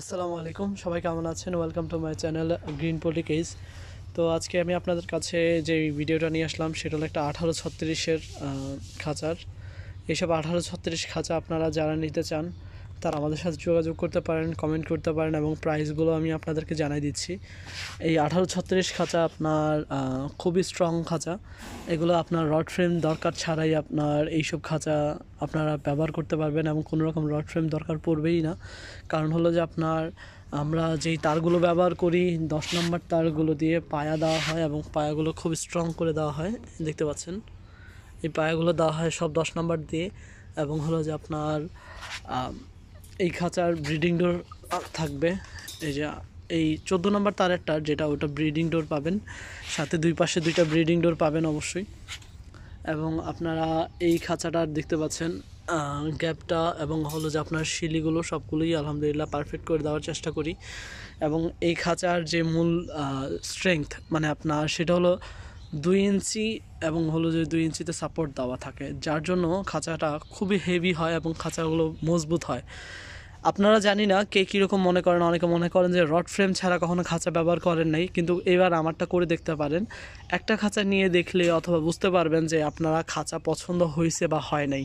আসসালামু আলাইকুম, সবাই কেমন আছেন? Welcome to my channel Green Poly Case. তো আজকে আমি আপনাদের কাছে যে ভিডিওটা নিয়ে আসলাম সেটা হলো একটা 1836-এর খাঁচার। এইসব 1836 খাঁচা আপনারা যারা নিতে চান তারা আমাদের সাথে যোগাযোগ করতে পারেন, কমেন্ট করতে পারেন এবং প্রাইসগুলো আমি আপনাদেরকে জানাই দিচ্ছি। এই 1836 খাঁচা আপনার খুবই স্ট্রং খাঁচা। এগুলো আপনার রড ফ্রেম দরকার ছাড়াই আপনার এইসব খাঁচা আপনারা ব্যবহার করতে পারবেন এবং কোনো রকম রড ফ্রেম দরকার পড়বেই না। কারণ হলো যে আপনার আমরা যেই তারগুলো ব্যবহার করি 10 নম্বর তারগুলো দিয়ে পায়া দেওয়া হয় এবং পায়াগুলো খুব স্ট্রং করে দেওয়া হয়। দেখতে পাচ্ছেন এই পায়াগুলো দেওয়া হয় সব 10 নম্বর দিয়ে। এবং হলো যে আপনার এই খাঁচার ব্রিডিং ডোর থাকবে। এই যে এই 14 নম্বর তারেরটা যেটা ওটা ব্রিডিং ডোর পাবেন, সাথে দুই পাশে দুইটা ব্রিডিং ডোর পাবেন অবশ্যই। এবং আপনারা এই খাঁচাটার দেখতে পাচ্ছেন গ্যাপটা এবং হলো যে আপনার শিলিগুলো সবগুলোই আলহামদুলিল্লাহ পারফেক্ট করে দেওয়ার চেষ্টা করি। এবং এই খাঁচার যে মূল স্ট্রেংথ মানে আপনার সেটা হলো 2 ইঞ্চি এবং হলো যে 2 ইঞ্চিতে সাপোর্ট দেওয়া থাকে, যার জন্য খাঁচাটা খুবই হেভি হয় এবং খাঁচাগুলো মজবুত হয়। আপনারা জানি না কে কীরকম মনে করেন, অনেকে মনে করেন যে রড ফ্রেম ছাড়া কখনো খাঁচা ব্যবহার করেন নাই, কিন্তু এবার আমারটা করে দেখতে পারেন। একটা খাঁচা নিয়ে দেখলে অথবা বুঝতে পারবেন যে আপনারা খাঁচা পছন্দ হয়েছে বা হয় নাই।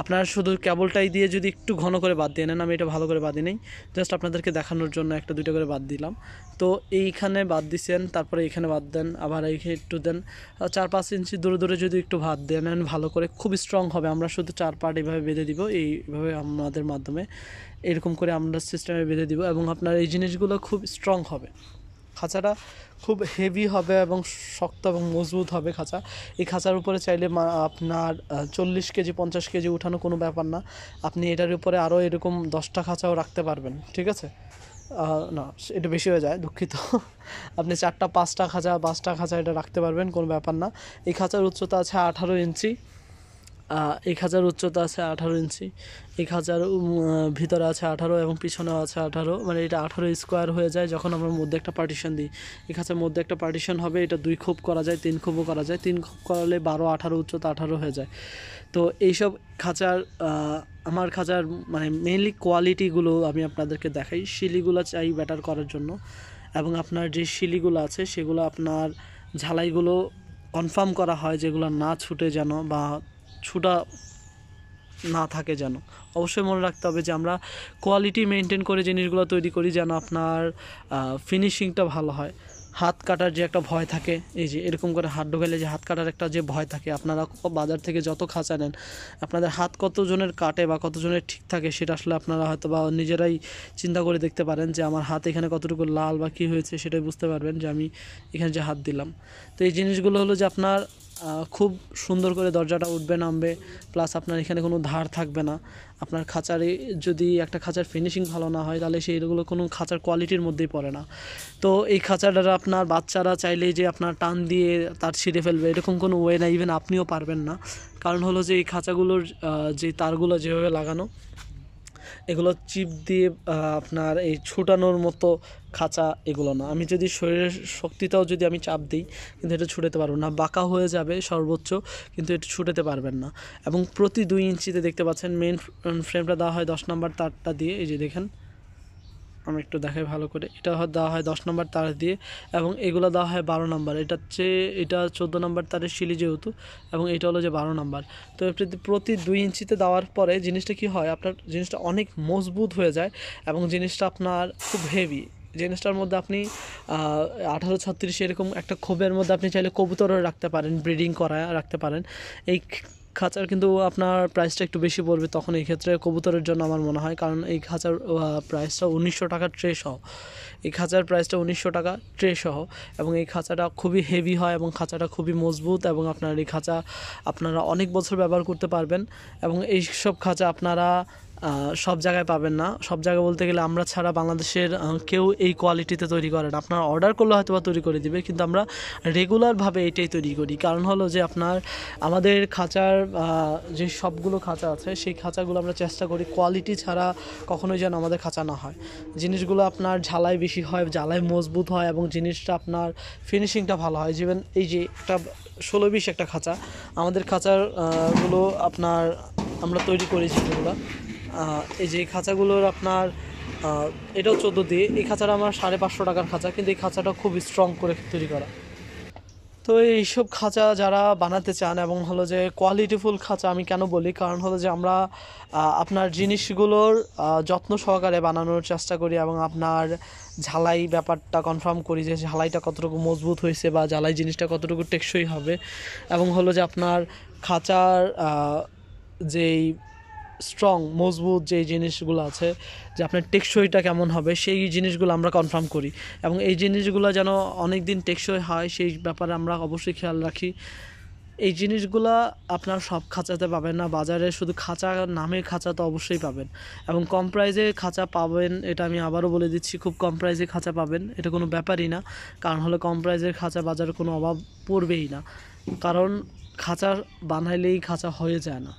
আপনারা শুধু কেবলটাই দিয়ে যদি একটু ঘন করে বাদ দিয়ে নেন, আমি এটা ভালো করে বাদি নেই, জাস্ট আপনাদেরকে দেখানোর জন্য একটা দুইটা করে বাদ দিলাম। তো এইখানে বাদ দিছেন, তারপরে এইখানে বাদ দেন, আবার এইখানে একটু দেন, 4-5 ইঞ্চি দূরে দূরে যদি একটু ভাত দিয়ে নেন ভালো করে, খুব স্ট্রং হবে। আমরা শুধু 4 পার্ট এইভাবে বেঁধে দিব, এইভাবে আমাদের মাধ্যমে এরকম করে আমরা সিস্টেমে বেঁধে দিব এবং আপনার এই জিনিসগুলো খুব স্ট্রং হবে। খাঁচাটা খুব হেভি হবে এবং শক্ত এবং মজবুত হবে খাঁচা। এই খাঁচার উপরে চাইলে আপনার 40 কেজি 50 কেজি উঠানো কোনো ব্যাপার না। আপনি এটার উপরে আরও এরকম 10টা খাঁচাও রাখতে পারবেন, ঠিক আছে? না, এটা বেশি হয়ে যায়, দুঃখিত। আপনি 4টা 5টা খাঁচা 5টা খাঁচা এটা রাখতে পারবেন, কোনো ব্যাপার না। এই খাঁচার উচ্চতা আছে 18 ইঞ্চি। এই খাঁচার উচ্চতা আছে 18 ইঞ্চি। এই খাঁচার ভিতরে আছে 18 এবং পিছনেও আছে 18, মানে এটা 18 স্কোয়ার হয়ে যায় যখন আমরা মধ্যে একটা পার্টিশন দিই। এই খাঁচার মধ্যে একটা পার্টিশন হবে, এটা 2 খোপ করা যায়, 3 খোপও করা যায়। 3 খোপ করলে 12, 18 উচ্চতা 18 হয়ে যায়। তো এইসব খাঁচার আমার খাঁচার মানে মেইনলি কোয়ালিটিগুলো আমি আপনাদেরকে দেখাই। শিলিগুলো চাই ব্যাটার করার জন্য এবং আপনার যে শিলিগুলো আছে সেগুলো আপনার ঝালাইগুলো কনফার্ম করা হয় যেগুলো না ছুটে যেন বা ছুটা না থাকে যেন। অবশ্যই মনে রাখতে হবে যে আমরা কোয়ালিটি মেনটেন করে জিনিসগুলো তৈরি করি যেন আপনার ফিনিশিংটা ভালো হয়। হাত কাটার যে একটা ভয় থাকে, এই যে এরকম করে হাত ঢোকালে যে হাত কাটার একটা যে ভয় থাকে, আপনারা বাজার থেকে যত খাঁচা নেন আপনাদের হাত কতজনের কাটে বা কতজনের ঠিক থাকে সেটা আসলে আপনারা হয়তো বা নিজেরাই চিন্তা করে দেখতে পারেন যে আমার হাত এখানে কতটুকু লাল বা কী হয়েছে সেটাই বুঝতে পারবেন যে আমি এখানে যে হাত দিলাম। তো এই জিনিসগুলো হলো যে আপনার খুব সুন্দর করে দরজাটা উঠবে নামবে, প্লাস আপনার এখানে কোনো ধার থাকবে না। আপনার খাঁচারে যদি একটা খাঁচার ফিনিশিং ভালো না হয় তাহলে সেইগুলো কোনো খাঁচার কোয়ালিটির মধ্যেই পড়ে না। তো এই খাঁচাটা আপনার বাচ্চারা চাইলেই যে আপনার টান দিয়ে তার ছিঁড়ে ফেলবে এরকম কোনো ওয়ে না, ইভেন আপনিও পারবেন না। কারণ হলো যে এই খাঁচাগুলোর যে তারগুলো যেভাবে লাগানো, এগুলো চিপ দিয়ে আপনার এই ছুটানোর মতো খাঁচা এগুলো না। আমি যদি শরীরের শক্তিটাও যদি আমি চাপ দিই কিন্তু এটা ছুটাতে পারবো না, বাঁকা হয়ে যাবে সর্বোচ্চ, কিন্তু এটা ছুটাতে পারবেন না। এবং প্রতি 2 ইঞ্চিতে দেখতে পাচ্ছেন মেন ফ্রেমটা দেওয়া হয় 10 নম্বর তারটা দিয়ে। এই যে দেখেন, আমি একটু দেখাই ভালো করে, এটা দেওয়া হয় 10 নম্বর তার দিয়ে এবং এগুলো দেওয়া হয় 12 নম্বর। এটা 14 নম্বর তারের শিলি যেহেতু, এবং এটা হলো যে 12 নম্বর। তো প্রতি 2 ইঞ্চিতে দেওয়ার পরে জিনিসটা কি হয়, আপনার জিনিসটা অনেক মজবুত হয়ে যায় এবং জিনিসটা আপনার খুব হেভি। জিনিসটার মধ্যে আপনি 1836 এরকম একটা খোপের মধ্যে আপনি চাইলে কবুতরও রাখতে পারেন, ব্রিডিং করা রাখতে পারেন। এই খাঁচার কিন্তু আপনার প্রাইসটা একটু বেশি পড়বে তখন এই ক্ষেত্রে কবুতরের জন্য আমার মনে হয়, কারণ এই খাঁচার প্রাইসটা 1900 টাকা ট্রে সহ। এই খাঁচার প্রাইসটা 1900 টাকা ট্রে সহ এবং এই খাঁচাটা খুবই হেভি হয় এবং খাঁচাটা খুবই মজবুত এবং আপনার এই খাঁচা আপনারা অনেক বছর ব্যবহার করতে পারবেন। এবং এই সব খাঁচা আপনারা সব জায়গায় পাবেন না। সব জায়গায় বলতে গেলে আমরা ছাড়া বাংলাদেশের কেউ এই কোয়ালিটিতে তৈরি করে না। আপনারা অর্ডার করলে হয়তো বা তৈরি করে দিবে, কিন্তু আমরা রেগুলারভাবে এটাই তৈরি করি। কারণ হলো যে আপনার আমাদের খাঁচার যে সবগুলো খাঁচা আছে সেই খাঁচাগুলো আমরা চেষ্টা করি কোয়ালিটি ছাড়া কখনোই যেন আমাদের খাঁচা না হয়। জিনিসগুলো আপনার ঝালাই বেশি হয়, ঝালাই মজবুত হয় এবং জিনিসটা আপনার ফিনিশিংটা ভালো হয়। যেমন এই যে একটা 16-20 একটা খাঁচা, আমাদের খাঁচার গুলো আপনার আমরা তৈরি করেছি যেগুলো, এই যে খাঁচাগুলোর আপনার এটাও 14 দিয়ে। এই খাঁচাটা আমার 550 টাকার খাঁচা, কিন্তু এই খাঁচাটা খুব স্ট্রং করে তৈরি করা। তো এইসব খাঁচা যারা বানাতে চান এবং হলো যে কোয়ালিটিফুল খাঁচা আমি কেন বলি, কারণ হলো যে আমরা আপনার জিনিসগুলোর যত্ন সহকারে বানানোর চেষ্টা করি এবং আপনার ঝালাই ব্যাপারটা কনফার্ম করি যে ঝালাইটা কতটুকু মজবুত হয়েছে বা ঝালাই জিনিসটা কতটুকু টেকসই হবে, এবং হলো যে আপনার খাঁচার যেই স্ট্রং মজবুত যেই জিনিসগুলো আছে, যে আপনার টেকসইটা কেমন হবে, সেই জিনিসগুলো আমরা কনফার্ম করি এবং এই জিনিসগুলো যেন অনেক দিন টেকসই হয় সেই ব্যাপারে আমরা অবশ্যই খেয়াল রাখি। এই জিনিসগুলো আপনার সব খাঁচাতে পাবেন না, বাজারে শুধু খাঁচা নামের খাঁচা তো অবশ্যই পাবেন এবং কম প্রাইজে খাঁচা পাবেন, এটা আমি আবারও বলে দিচ্ছি, খুব কম প্রাইজে খাঁচা পাবেন, এটা কোনো ব্যাপারই না। কারণ হলো কম প্রাইজের খাঁচা বাজারে কোনো অভাব পড়বেই না, কারণ খাঁচা বানাইলেই খাঁচা হয়ে যায় না।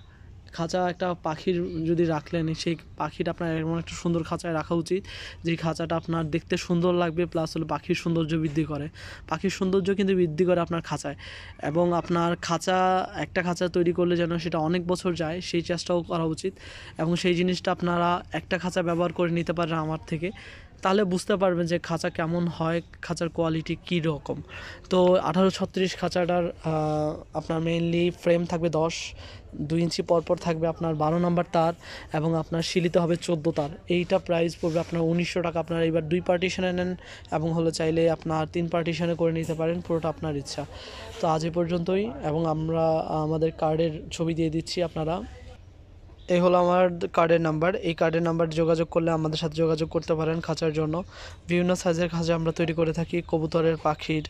খাঁচা একটা পাখির যদি রাখলেন, সেই পাখিটা আপনার এমন একটা সুন্দর খাঁচায় রাখা উচিত যে খাঁচাটা আপনার দেখতে সুন্দর লাগবে, প্লাস হলো পাখির সৌন্দর্য বৃদ্ধি করে। পাখির সৌন্দর্য কিন্তু বৃদ্ধি করে আপনার খাঁচায়, এবং আপনার খাঁচা একটা খাঁচা তৈরি করলে যেন সেটা অনেক বছর যায় সেই চেষ্টাও করা উচিত, এবং সেই জিনিসটা আপনারা একটা খাঁচা ব্যবহার করে নিতে পারেন আমার থেকে, তাহলে বুঝতে পারবেন যে খাঁচা কেমন হয়, খাঁচার কোয়ালিটি কী রকম। তো 1836 খাঁচাটার আপনার মেইনলি ফ্রেম থাকবে 10, 2 ইঞ্চি পরপর থাকবে আপনার 12 নম্বর তার, এবং আপনার শিলিতে হবে 14 তার। এইটা প্রাইস পড়বে আপনার 1900 টাকা। আপনার এবার 2 পার্টিশনে নেন এবং হলো চাইলে আপনার 3 পার্টিশনে করে নিতে পারেন, পুরোটা আপনার ইচ্ছা। তো আজ এ পর্যন্তই, এবং আমরা আমাদের কার্ডের ছবি দিয়ে দিচ্ছি আপনারা। এই হলো আমার কার্ডের নাম্বার, এই কার্ডের নাম্বার যোগাযোগ করলে আমাদের সাথে যোগাযোগ করতে পারেন খাঁচার জন্য। বিভিন্ন সাইজের খাঁচা আমরা তৈরি করে থাকি, কবুতরের, পাখির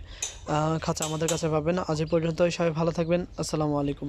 খাঁচা আমাদের কাছে পাবেন। আজ এ পর্যন্তই, সবাই ভালো থাকবেন। আসসালামু আলাইকুম।